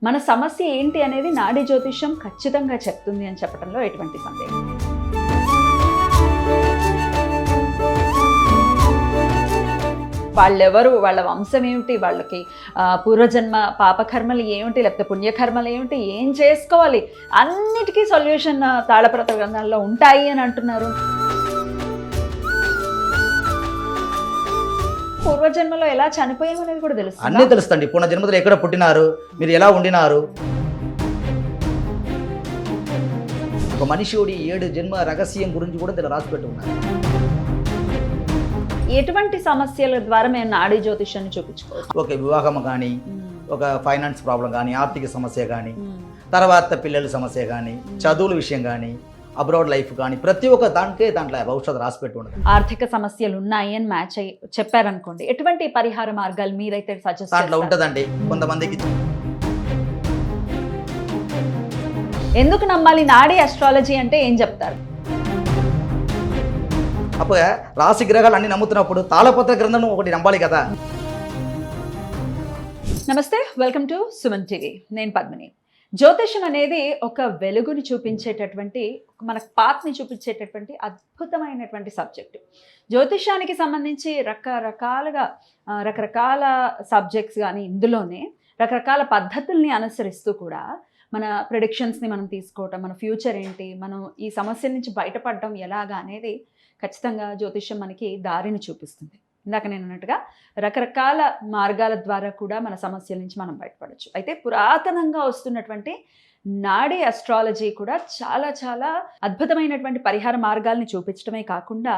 మన సమస్య ఏంటి అనేది నాడీ జ్యోతిష్యం ఖచ్చితంగా చెప్తుంది అని చెప్పడంలో ఎటువంటి సందేహం. వాళ్ళెవరు, వాళ్ళ వంశం ఏమిటి, వాళ్ళకి పూర్వజన్మ పాపకర్మలు ఏమిటి, లేకపోతే పుణ్యకర్మలు ఏమిటి, ఏం చేసుకోవాలి, అన్నిటికీ సొల్యూషన్ తాళపత్ర గ్రంథాల్లో ఉంటాయి అని అంటున్నారు. పూర్వజన్మలో ఎలా చనిపోయామనేది కూడా తెలుసు, అన్నీ తెలుస్తుంది. పునర్జన్మలో ఎక్కడ పుట్టినారు, మీరు ఎలా ఉండినారు, ఒక మనిషిడి 7 జన్మ రహస్యం గురించి కూడా ఇలా రాసిపెట్టి ఉన్నారు. ఎటువంటి సమస్యల ద్వారా మేము నాడీ జ్యోతిష్యాన్ని చూపించుకోవచ్చు? ఒక వివాహం కానీ, ఒక ఫైనాన్స్ ప్రాబ్లం కానీ, ఆర్థిక సమస్య కానీ, తర్వాత పిల్లల సమస్య కానీ, చదువుల విషయం కానీ, అబ్రాడ్ లైఫ్ కానీ, ప్రతి ఒక్క దాంట్లో భవిష్యత్తు రాసిపెట్టి ఉండదు. ఆర్థిక సమస్యలు ఉన్నాయి అని మ్యాచ్ అయ్యి చెప్పారనుకోండి, ఎటువంటి పరిహార మార్గాలు మీరైతే సజెస్ట్ దాంట్లో ఉంటుందండి. కొంతమందికి ఎందుకు నమ్మాలి నాడీ అస్ట్రాలజీ అంటే ఏం చెప్తారు? అప్పుడు రాశి గ్రహాలు అన్ని నమ్ముతున్నప్పుడు తాళపత్ర గ్రంథం ఒకటి నమ్మాలి కదా. నమస్తే, వెల్కమ్ టు సుమన్ టీవీ. నేను పద్మిని. జ్యోతిషం అనేది ఒక వెలుగుని చూపించేటటువంటి, మన పాత్ని చూపించేటటువంటి అద్భుతమైనటువంటి సబ్జెక్టు. జ్యోతిషానికి సంబంధించి రకరకాల సబ్జెక్ట్స్ కానీ, ఇందులోనే రకరకాల పద్ధతుల్ని అనుసరిస్తూ కూడా మన ప్రెడిక్షన్స్ని మనం తీసుకోవటం, మన ఫ్యూచర్ ఏంటి, మనం ఈ సమస్య నుంచి బయటపడడం ఎలాగా అనేది ఖచ్చితంగా జ్యోతిష్యం మనకి దారిని చూపిస్తుంది. ఇందాక నేను అన్నట్టుగా రకరకాల మార్గాల ద్వారా కూడా మన సమస్యల నుంచి మనం బయటపడవచ్చు. అయితే పురాతనంగా వస్తున్నటువంటి నాడీ అస్ట్రాలజీ కూడా చాలా చాలా అద్భుతమైనటువంటి పరిహార మార్గాల్ని చూపించడమే కాకుండా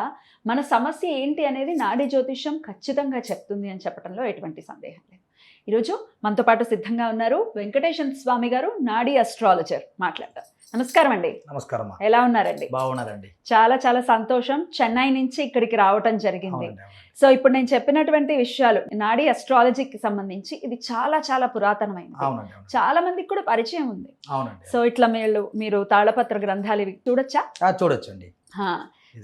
మన సమస్య ఏంటి అనేది నాడీ జ్యోతిష్యం ఖచ్చితంగా చెప్తుంది అని చెప్పడంలో ఎటువంటి సందేహం లేదు. ఈరోజు మనతో పాటు సిద్ధంగా ఉన్నారు వెంకటేశ్వర స్వామి గారు, నాడీ అస్ట్రాలజర్. మాట్లాడతాం. నమస్కారం అండి. నమస్కారం. ఎలా ఉన్నారండి? బాగున్నారండి. చాలా చాలా సంతోషం. చెన్నై నుంచి ఇక్కడికి రావటం జరిగింది. సో ఇప్పుడు నేను చెప్పినటువంటి విషయాలు నాడీ అస్ట్రాలజీకి సంబంధించి ఇది చాలా చాలా పురాతనమైనది, చాలా మందికి కూడా పరిచయం ఉంది. సో ఇట్లా మీరు తాళపత్ర గ్రంథాలు ఇవి చూడొచ్చా? చూడొచ్చండి.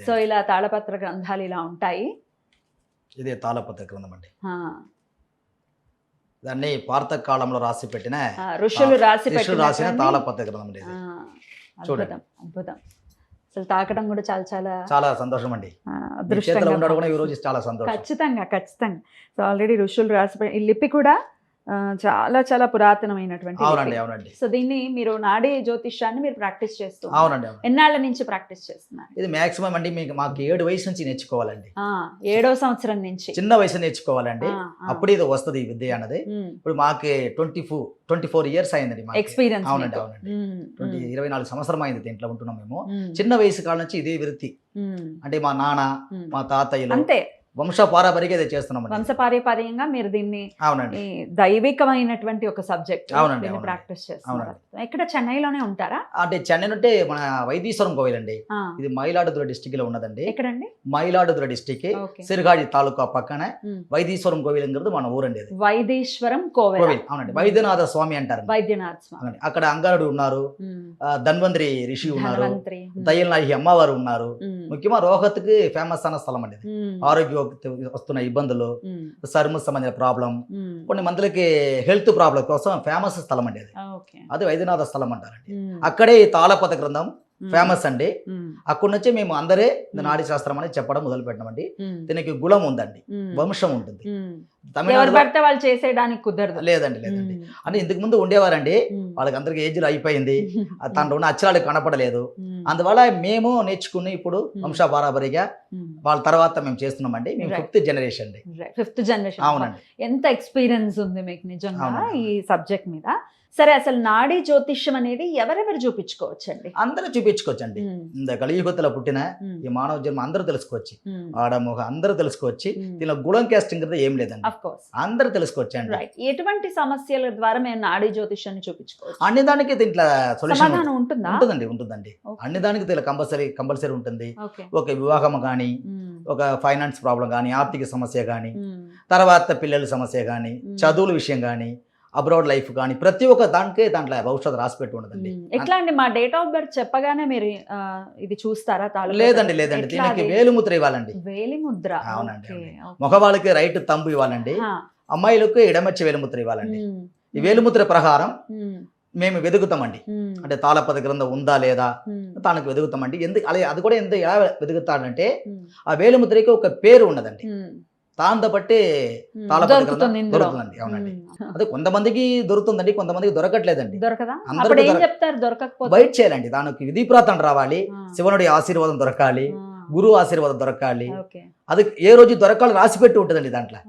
సో ఇలా తాళపత్ర గ్రంథాలు ఇలా ఉంటాయి. ఇదే తాళపత్ర గ్రంథం అండి. దాన్ని పాత కాలంలో రాసి పెట్టిన ఋషులు రాసిన తాళపత్ర గ్రంథం. చూడండి, అద్భుతం. అసలు తాకడం కూడా చాలా చాలా చాలా సంతోషం అండి. చాలా సంతోషం. ఖచ్చితంగా. సో ఆల్రెడీ ఋషులు రాసి ఈ లిపి కూడా చాలా చాలా పురాతనమైనటువంటి. అవునండి. సో దీన్ని మీరు నాడీ జ్యోతిష్యాన్ని మీరు ప్రాక్టీస్ చేస్తూ అవునండి. ఎన్నాళ్ళ నుంచి ప్రాక్టీస్ చేస్తున్నారు? ఇది మాక్సిమం అండి మాకు 7 వయసు నుంచి నేర్చుకోవాలండి. 7వ సంవత్సరం నుంచి చిన్న వయసు నేర్చుకోవాలండి. అప్పుడు ఇది వస్తుంది ఈ విద్య అన్నది. ఇప్పుడు మాకు 24 ఇయర్స్ అయిందండి ఎక్స్పీరియన్స్. అవునండి. 24 సంవత్సరం అయింది దీంట్లో ఉంటున్నాం మేము. చిన్న వయసు కాలం నుంచి ఇదే వృత్తి. అంటే మా నాన్న, మా తాతయ్యలు అంతే వంశపారంపర్యంగా ఇది చేస్తున్నాం. వంశపారంపర్యంగా మీరు దీన్ని దైవికమైనటువంటి ఒక సబ్జెక్ట్ ప్రాక్టీస్ చేస్తున్నారు. ఇక్కడ చెన్నైలోనే ఉంటారా? అంటే చెన్నై అంటే మన వైదీశ్వరం కోవిల్ అండి. ఇది మయిలాడుతుర డిస్టిక్ లో ఉన్నదండి. ఎక్కడండి? మయిలాడుతుర డిస్టిక్, సిరిగాడి తాలూకా పక్కనే వైదీశ్వరం కోవిల్ అనేది మన ఊరండి. వైదీశ్వరం కోవిల్. అవునండి. వైద్యనాథ స్వామి అంటారు. వైద్యనాథ స్వామి. అక్కడ అంగారుడు ఉన్నారు, ధన్వంతరి ఋషి ఉన్నారు, దయల్నాయి అమ్మవారు ఉన్నారు. ముఖ్యంగా రోహత్కి ఫేమస్ అన్న స్థలం అండి. ఆరోగ్య వస్తున్న ఇబ్బందులు, చర్మ సంబంధించిన ప్రాబ్లం, కొన్ని మందులకి హెల్త్ ప్రాబ్లం కోసం ఫేమస్ స్థలం అండి. అది వైద్యనాథ స్థలం అంటారండి. అక్కడే ఈ తాళపత్ర గ్రంథం ఫేమస్ అండి. అక్కడి నుంచి మేము అందరే నాడీ శాస్త్రం అని చెప్పడం మొదలు పెట్టామండి. దీనికి గుణం ఉందండి, వంశం ఉంటుంది. వాళ్ళు చేసేయడానికి కుదరదు. లేదండి. అంటే ఇంతకు ముందు ఉండేవారండి, వాళ్ళకి అందరికి ఏజ్లు అయిపోయింది, తనలో ఉన్న అక్షరాలు కనపడలేదు. అందువల్ల మేము నేర్చుకుని ఇప్పుడు వంశపారంపర్యంగా వాళ్ళ తర్వాత మేము చేస్తున్నామండి. మేము 5th జనరేషన్ అండి. 5th generation. అవునండి. ఎంత ఎక్స్పీరియన్స్ ఉంది మీకు నిజంగా ఈ సబ్జెక్ట్ మీద. సరే, అసలు నాడీ జ్యోతిష్యం అనేది ఎవరెవరు చూపించుకోవచ్చండి? అందరూ చూపించుకోవచ్చండి. కలియుగతలో పుట్టిన ఈ మానవ జన్మ అందరూ తెలుసుకోవచ్చు. ఆడమొగ అందరూ తెలుసుకోవచ్చు. దీనిలో గుణం కాస్టింగ్ ఏం లేదండి, అందరూ తెలుసుకోవచ్చు అండి. ఎటువంటి సమస్యల ద్వారా మేము నాడీ జ్యోతిష్యాన్ని చూపించుకోవచ్చు? అన్ని దానికి దీంట్లో సొల్యూషన్ ఉంటుందండి. అన్ని దానికి దీనిలో కంపల్సరీ ఉంటుంది. ఒక వివాహం కానీ, ఒక ఫైనాన్స్ ప్రాబ్లం కానీ, ఆర్థిక సమస్య కానీ, తర్వాత పిల్లల సమస్య కానీ, చదువుల విషయం కానీ, అబ్రాడ్ లైఫ్ కానీ, ప్రతి ఒక్క దాంట్లో భవిష్యత్తు రాసిపెట్టి ఉండదండి. ఎట్లా అండి? మా డేట్ ఆఫ్ బర్త్ చెప్పగానే మీరు ఇది చూస్తారా? లేదండి. దీనికి వేలిముద్ర ఇవ్వాలండి. వేలిముద్ర? అవునండి. మగవాళ్ళకి రైట్ తంబు ఇవ్వాలండి, అమ్మాయిలకు ఎడమచ్చి వేలిముద్ర ఇవ్వాలండి. ఈ వేలిముద్ర ప్రకారం మేము వెతుకుతామండి. అంటే తాళపత్ర గ్రంథం ఉందా లేదా తనకు వెతుకుతామండి. ఎందుకు అలా అది కూడా ఎందుకు ఎలా వెతుకుతాడంటే ఆ వేలిముద్రకి ఒక పేరు ఉన్నదండి. దాంతో బట్టి తాళపత్ర గ్రంథం దొరుకుతుందండి. అవునండి. అదే కొంతమందికి దొరుకుతుందండి, కొంతమందికి దొరకట్లేదండి. అందరికీ బయట చేయాలండి. దానికి విధి ప్రాంతం రావాలి, శివునుడి ఆశీర్వాదం దొరకాలి, గురువు ఆశీర్వాదం దొరకాలి. అది ఏ రోజు దొరకాలి రాసి పెట్టి ఉంటుందండి. దాంట్లో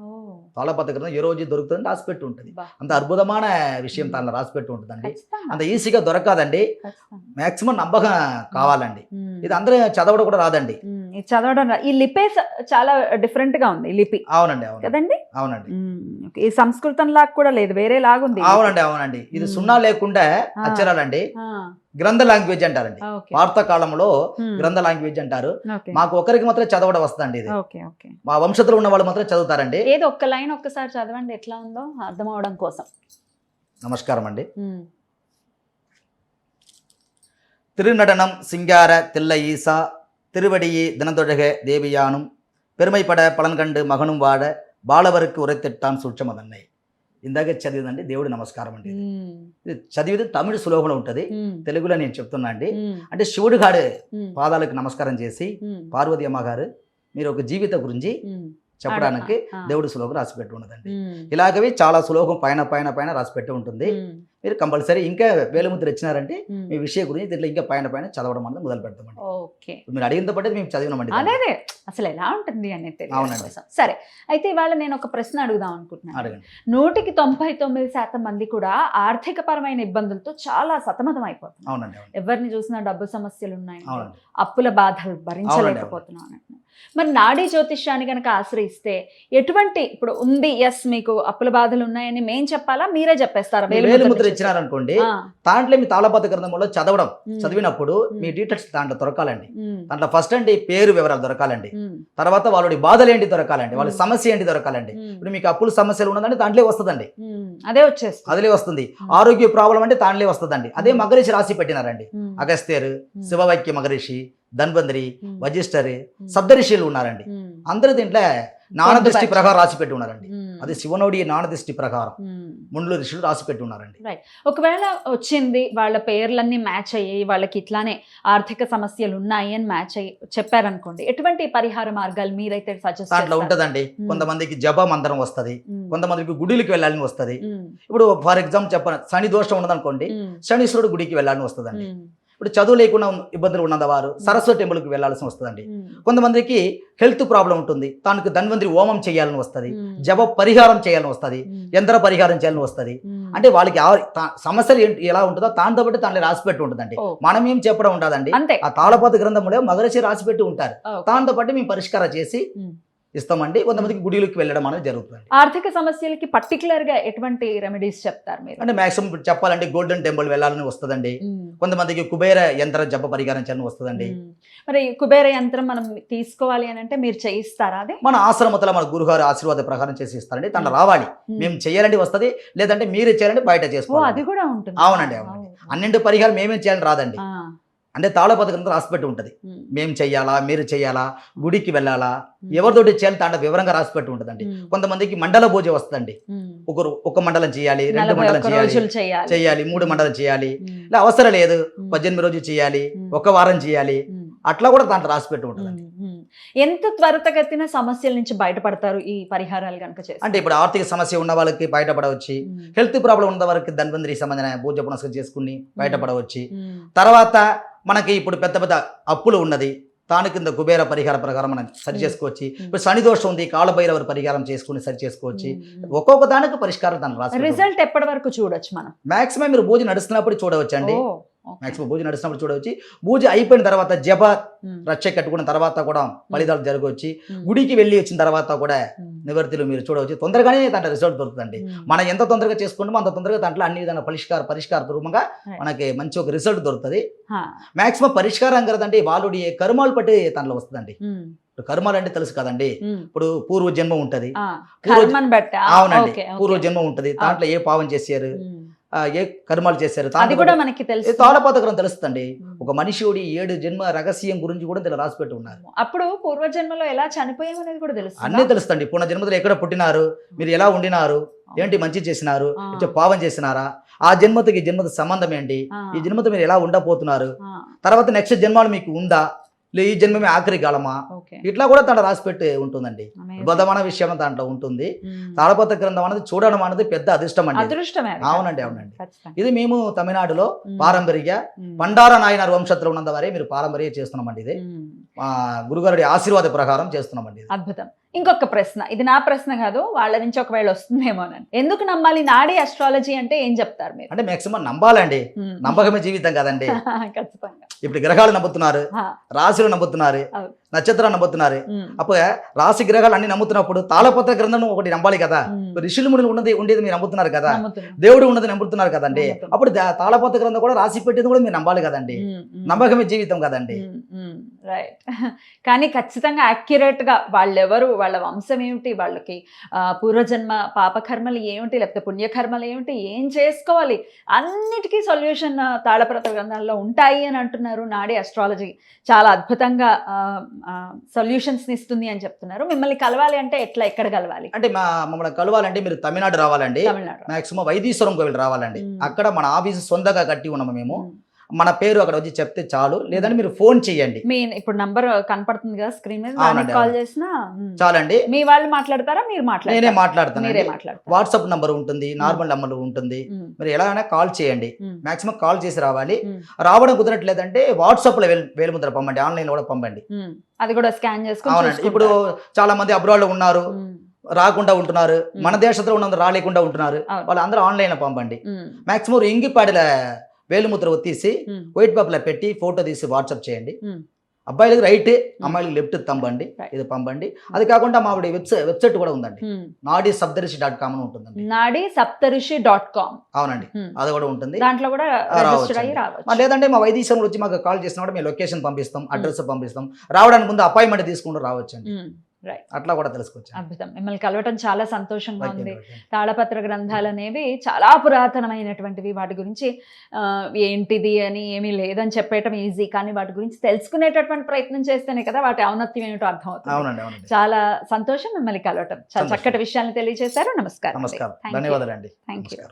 తాళపత్ర గ్రంథం ఏ రోజు దొరుకుతుంది రాసిపెట్టి ఉంటుంది. అంత అద్భుతమైన విషయం దానిలో రాసిపెట్టి ఉంటుందండి. అంత ఈజీగా దొరకదండి. మాక్సిమం నమ్మకం కావాలండి. ఇది అందరూ చదవడం కూడా రాదండి. చదవడం ఈ లిపే చాలా డిఫరెంట్ గా ఉంది. లిపి అవునండి. అవును కదండి. అవునండి. ఈ సంస్కృతం లాగా కూడా లేదు, వేరే లాగుంది. అవునండి. అవునండి. ఇది సున్నా లేకుండా అక్షరాలండి. గ్రంథ లాంగ్వేజ్ అంటారండి. వార్తా కాలంలో గ్రంథ లాంగ్వేజ్ అంటారు. మాకు ఒకరికి మాత్రం చదవడం వస్తుందండి. ఇది మా వంశంలో ఉన్న వాళ్ళు మాత్రం చదువుతారండి. ఏదో ఒక్క లైన్ ఒక్కసారి చదవండి, ఎట్లా ఉందో అర్థం అవడం కోసం. నమస్కారం అండి. తిరునడనం సింగార తిల్ల ఈసా திருவடியே தினதொழக தேவியானும் பெருமைப்பட பலன்கண்டு மகனும் வாட బాలవరకు ఉరెత్తెట్టాన్ సూక్ష్మదన్నై. ఇందాక చదివిందండి దేవుడి నమస్కారం అండి. ఇది చదివిది తమిళ శ్లోకంలో ఉంటుంది, తెలుగులో నేను చెప్తున్నా అండి. అంటే శివుడు గారి పాదాలకు నమస్కారం చేసి పార్వతి అమ్మగారు మీరు ఒక జీవిత గురించి చెప్పడానికి దేవుడి శ్లోకం రాసిపెట్టి ఉన్నదండి. ఇలాగవి చాలా శ్లోకం పైన పైన పైన రాసిపెట్టి ఉంటుంది. మీరు కంపల్సరీ ఇంకా వేలిముద్ర ఇచ్చినారంటే మీ విషయం గురించి దీంట్లో ఇంకా పైన పైన చదవడం అనేది మొదలు పెడతామండి. మీరు అడిగిన పట్టే మేము చదివినామండి. అదే అసలు ఎలా ఉంటుంది అనేది. అవునండి. సరే, అయితే ఇవాళ నేను ఒక ప్రశ్న అడుగుదాం అనుకుంటున్నాను. అడగండి. 99% మంది కూడా ఆర్థిక పరమైన ఇబ్బందులతో చాలా సతమతం అయిపోతున్నారు. అవునండి. ఎవరిని చూసినా డబ్బు సమస్యలు ఉన్నాయి, అప్పుల బాధలు భరించలేకపోతున్నాం. మరి నాడీ జ్యోతిష్యాన్ని కనుక ఆశ్రయిస్తే ఎటువంటి ఇప్పుడు ఉంది, ఎస్ మీకు అప్పుల బాధలు ఉన్నాయని మేము చెప్పాలా, మీరే చెప్పేస్తారా? వేలిముద్ర ఇచ్చినారనుకోండి, దాంట్లో మీ తాళపత్ర గ్రంథంలో చదివినప్పుడు మీ డీటెయిల్స్ దాంట్లో దొరకాలండి. దాంట్లో ఫస్ట్ అండి పేరు వివరాలు దొరకాలండి, తర్వాత వాళ్ళ బాధలు ఏంటి దొరకాలండి, వాళ్ళ సమస్య ఏంటి దొరకాలండి. ఇప్పుడు మీకు అప్పుల సమస్యలు ఉన్నదంటే దాంట్లో వస్తుందండి, అదే వస్తుంది. ఆరోగ్య ప్రాబ్లం అంటే దాంట్లో వస్తుందండి. అదే మగరిషి రాసి పెట్టినారండి. అగస్త్యరు, శివవాక్య మగరిషి, ధన్వంతరి, వజిష్ఠరి, సప్తరిషులు ఉన్నారండి. అందరూ దీంట్లో నానదృష్టి ప్రకారం రాసిపెట్టి ఉన్నారండి. అది శివనుడి నానదృష్టి ప్రకారం ముండ్లు ఋషులు రాసిపెట్టి ఉన్నారండి. ఒకవేళ వచ్చింది వాళ్ళ పేర్లన్నీ మ్యాచ్ అయ్యాయి, వాళ్ళకి ఇట్లానే ఆర్థిక సమస్యలు ఉన్నాయి అని మ్యాచ్ అయ్యి చెప్పారనుకోండి, ఎటువంటి పరిహార మార్గాలు మీరైతే సజెస్ట్ దాంట్లో ఉంటదండి. కొంతమందికి జప మంత్రం వస్తుంది, కొంతమందికి గుడికి వెళ్ళాలని వస్తుంది. ఇప్పుడు ఫర్ ఎగ్జాంపుల్ చెప్పాను, శని దోషం ఉన్నదనుకోండి, శనీశ్వరుడు గుడికి వెళ్ళాలని వస్తుందండి. ఇప్పుడు చదువు లేకుండా ఇబ్బందులు ఉన్నవారు సరస్వతి టెంపుల్కి వెళ్లాల్సి వస్తుందండి. కొంతమందికి హెల్త్ ప్రాబ్లం ఉంటుంది, తనకు ధన్వంతరి హోమం చేయాలని వస్తుంది, జప పరిహారం చేయాలని వస్తుంది, యంత్ర పరిహారం చేయాలని వస్తుంది. అంటే వాళ్ళకి సమస్యలు ఎలా ఉంటుందో దాంతో బట్టి దాంట్లో రాసిపెట్టి ఉంటుందండి. మనం ఏం చెప్పడం ఉంటుందండి, ఆ తాళపత్ర గ్రంథంలో మగరిషి రాసిపెట్టి ఉంటారు. దాంతో పాటు మేము పరిష్కారం చేసి ఇస్తామండి. కొంతమందికి గుడిలోకి వెళ్ళడం అనేది జరుగుతుంది. ఆర్థిక సమస్యలకి పర్టికులర్ గా ఎటువంటి రెమెడీస్ చెప్తారు మీరు? అంటే మాక్సిమం చెప్పాలంటే గోల్డెన్ టెంపుల్ వెళ్ళాలని వస్తుందండి. కొంతమందికి కుబేర యంత్ర జప పరిహారం చేయాలని వస్తుందండి. మరి కుబేర యంత్రం మనం తీసుకోవాలి అని అంటే మీరు చేయిస్తారా? అది మన ఆశ్రమతలో మన గురుగారు ఆశీర్వాద ప్రకారం చేసి ఇస్తారండి. తను రావాలి, మేము చేయాలంటే వస్తుంది, లేదంటే మీరు చేయాలంటే బయట చేసుకోవాలి. అది కూడా ఉంటుంది. అవునండి. అవునండి. అన్నింటి పరిహారం మేమేం చేయాలని రాదండి. అంటే తాళపత్ర గ్రంథం రాసిపెట్టి ఉంటుంది. మేము చెయ్యాలా, మీరు చెయ్యాలా, గుడికి వెళ్ళాలా, ఎవరితోటి చేయాలి దాంట్లో వివరంగా రాసిపెట్టి ఉంటుందండి. కొంతమందికి మండల పూజ వస్తుందండి. ఒక మండలం చేయాలి, 2 మండలం చేయాలి, 3 మండలం చేయాలి, ఇలా అవసరం లేదు 18 రోజులు చేయాలి, 1 వారం చేయాలి, అట్లా కూడా దాంట్లో రాసిపెట్టి ఉంటుందండి. ఎంత త్వరితగతిన సమస్యల నుంచి బయటపడతారు ఈ పరిహారాలు కనుక చేస్తే? అంటే ఇప్పుడు ఆర్థిక సమస్య ఉన్న వాళ్ళకి బయటపడవచ్చు, హెల్త్ ప్రాబ్లం ఉన్న వాళ్ళకి ధన్వంతరి సంబంధించిన పూజ పునస్కారం చేసుకుని బయటపడవచ్చు. తర్వాత మనకి ఇప్పుడు పెద్ద పెద్ద అప్పులు ఉన్నది, దాని కింద కుబేర పరిహార ప్రకారం మనం సరి చేసుకోవచ్చు. ఇప్పుడు శని దోషం ఉంది, కాళభైరవ పరిహారం చేసుకుని సరి చేసుకోవచ్చు. ఒక్కొక్క దానికి పరిష్కారం దాని రాసి రిజల్ట్ ఎప్పటి వరకు చూడొచ్చు మనం? మాక్సిమం మీరు పూజ నడుస్తున్నప్పుడు చూడవచ్చు అండి. మాక్సిమం పూజ నడుస్తున్నప్పుడు చూడవచ్చు. పూజ అయిపోయిన తర్వాత జప రక్ష కట్టుకున్న తర్వాత కూడా ఫలితాలు జరగవచ్చు. గుడికి వెళ్ళి వచ్చిన తర్వాత కూడా నివర్తిలు మీరు చూడవచ్చు. తొందరగానే దాంట్లో రిజల్ట్ దొరుకుతుంది. మనం ఎంత తొందరగా చేసుకుంటామో అంత తొందరగా దాంట్లో అన్ని విధాల పరిష్కార రూపంగా మనకి మంచి ఒక రిజల్ట్ దొరుకుతుంది. మాక్సిమం పరిష్కారం కదండి వాళ్ళు కర్మాలు పట్టి దాంట్లో వస్తుందండి. కర్మాలు అంటే తెలుసు కదండి, ఇప్పుడు పూర్వ జన్మ ఉంటది. అవునండి, పూర్వ జన్మ ఉంటది. దాంట్లో ఏ పావం చేశారు, ఏ కర్మాలు చేశారు, తాళపత్ర గ్రంథం తెలుస్తుందండి. ఒక మనిషిడి 7 జన్మ రహస్యం గురించి కూడా ఇలా రాసిపెట్టి ఉన్నారు. అప్పుడు పూర్వజన్మలో ఎలా చనిపోయామనేది కూడా తెలుస్తుంది. అన్నీ తెలుస్తండి. పూర్ణ జన్మలో ఎక్కడ పుట్టినారు, మీరు ఎలా ఉండినారు, ఏంటి మంచి చేసినారు, పాపం చేసినారా, ఆ జన్మతకి ఈ జన్మత సంబంధం ఏంటి, ఈ జన్మతో మీరు ఎలా ఉండబోతున్నారు, తర్వాత నెక్స్ట్ జన్మలు మీకు ఉందా, ఈ జన్మమే ఆఖరి కాలమా, ఇట్లా కూడా తన రాసిపెట్టి ఉంటుందండి. అద్భుతమైన విషయం దాంట్లో ఉంటుంది. తాళపత్ర గ్రంథం అనేది చూడడం అనేది పెద్ద అదృష్టం అండి. అవునండి, అవునండి. ఇది మేము తమిళనాడులో పారంపర్య పండార నాయనార్ వంశంలో ఉన్నంత వరే మీరు పారంపర్య చేస్తున్నామండి. ఇది మా గురుగారుడి ఆశీర్వాద ప్రకారం చేస్తున్నామండి. అద్భుతం. ఇంకొక ప్రశ్న, ఇది నా ప్రశ్న కాదు, వాళ్ళ నుంచి ఒకవేళ వస్తుందేమోనని. ఎందుకు నమ్మాలి నాడీ అస్ట్రాలజీ అంటే ఏం చెప్తారు మీరు? అంటే మాక్సిమం నమ్మాలండి, నమ్మకమే జీవితం కదండి. ఖచ్చితంగా. ఇప్పుడు గ్రహాలు నమ్ముతున్నారు, రాశులు నమ్ముతున్నారు, నక్షత్రాలు నమ్ముతున్నారు. అప్పుడు రాశి గ్రహాలు అన్ని నమ్ముతున్నప్పుడు తాళపత్ర గ్రంథం ఒకటి నమ్మాలి కదా. ఋషులు మునులు ఉండేది మీరు నమ్ముతున్నారు కదా, దేవుడు ఉన్నది నమ్ముతున్నారు కదండి. అప్పుడు తాళపత్ర గ్రంథం కూడా రాసి పెట్టేది కూడా మీరు నమ్మాలి కదండి. నమ్మకమే జీవితం కదండి. రైట్. కానీ ఖచ్చితంగా యాక్యురేట్ గా వాళ్ళెవరు, వాళ్ళ వంశం ఏమిటి, వాళ్ళకి పూర్వజన్మ పాపకర్మలు ఏమిటి, లేకపోతే పుణ్యకర్మలు ఏమిటి, ఏం చేసుకోవాలి, అన్నిటికీ సొల్యూషన్ తాళపత్ర గ్రంథాల్లో ఉంటాయి అని అంటున్నారు. నాడీ అస్ట్రాలజీ చాలా అద్భుతంగా సొల్యూషన్స్ ఇస్తుంది అని చెప్తున్నారు. మిమ్మల్ని కలవాలి అంటే ఎక్కడ కలవాలి? అంటే మమ్మల్ని కలవాలంటే మీరు తమిళనాడు రావాలండి. మాక్సిమం వైదీశ్వరం కోవిల్ రావాలండి. అక్కడ మన ఆఫీసు సొంతగా కట్టి ఉన్నాము మేము. మన పేరు అక్కడ వచ్చి చెప్తే చాలు, లేదంటే మీరు ఫోన్ చేయండి. మీ ఇప్పుడు నంబర్ కనపడుతుంది కదా స్క్రీన్ మీద, కాల్ చేసినా చాలండి. మీ వాళ్ళు మాట్లాడతారా, మీరు మాట్లాడతారా? నేనే మాట్లాడతాను. వాట్సాప్ నంబర్ ఉంటుంది, నార్మల్ నంబర్ ఉంటుంది. మీరు ఎలాగైనా కాల్ చేయండి. మాక్సిమం కాల్ చేసి రావాలి. రావడం కుదరట్లేదంటే వాట్సాప్ లో వేలిముద్ర పంపండి, ఆన్లైన్ లో కూడా పంపండి. అది కూడా స్కాన్ చేసుకుని. అవునండి. ఇప్పుడు చాలా మంది అబ్రాడ్ లో ఉన్నారు, రాకుండా ఉంటున్నారు, మన దేశంలో ఉన్నందుకు రాలేకుండా ఉంటున్నారు. వాళ్ళందరూ ఆన్లైన్ లో పంపండి. మాక్సిమం ఇంగిపాడిల వేలుముద్ర ఒత్తేసి వైట్ పేపర్లో పెట్టి ఫోటో తీసి వాట్సాప్ చేయండి. అబ్బాయిలకి రైట్, అమ్మాయిలకి లెఫ్ట్ తంపండి. ఇది పంపండి. అది కాకుండా మా వెబ్సైట్ కూడా ఉందండి, nadisaptarishi.com అని ఉంటుందండి. nadisaptarishi.com. అవునండి, అది కూడా ఉంటుంది. దాంట్లో కూడా లేదంటే మా వైద్యశ్వరం వచ్చి మాకు కాల్ చేసిన కూడా మేము లొకేషన్ పంపిస్తాం, అడ్రస్ పంపిస్తాం. రావడానికి ముందు అపాయింట్మెంట్ తీసుకుంటూ రావచ్చండి. అట్లా కూడా తెలుసుకోవచ్చు. అద్భుతం. మిమ్మల్ని కలవటం చాలా సంతోషంగా ఉంది. తాళపత్ర గ్రంథాలు అనేవి చాలా పురాతనమైనటువంటివి. వాటి గురించి ఏంటిది అని ఏమీ లేదని చెప్పేయటం ఈజీ, కానీ వాటి గురించి తెలుసుకునేటటువంటి ప్రయత్నం చేస్తేనే కదా వాటి ఔన్నత్యం ఏమిటో అర్థమవుతుంది. చాలా సంతోషం మిమ్మల్ని కలవటం. చాలా చక్కటి విషయాన్ని తెలియజేశారు. నమస్కారం. ధన్యవాదాలు అండి. Thank you.